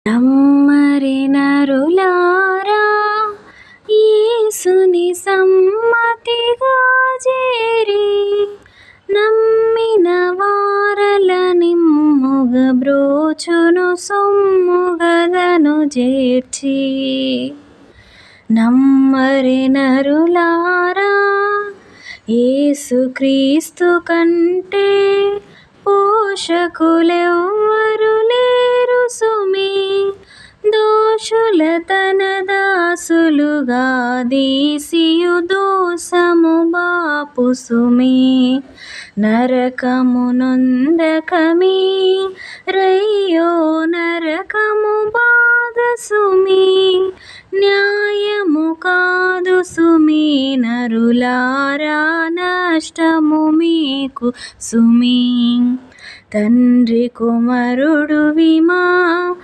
నమ్మరి నరులారా యేసుని సమ్మతిగా చేరి, నమ్మిన వారల నిమ్ముగ బ్రోచును సొమ్ముగదను చేర్చి. నమ్మరి నరులారా యేసుక్రీస్తు కంటే పోషకులెవ్వరు లేరు సుమి, దోషుల తన దాసులుగా దీసియు దోసము బాపు సుమి. నరకము నొందకమి రయ్యో నరకము బాధ సుమి, న్యాయము కాదు సుమి నరులారా నష్టము మీకు సుమి. తండ్రి కుమారుడు విమా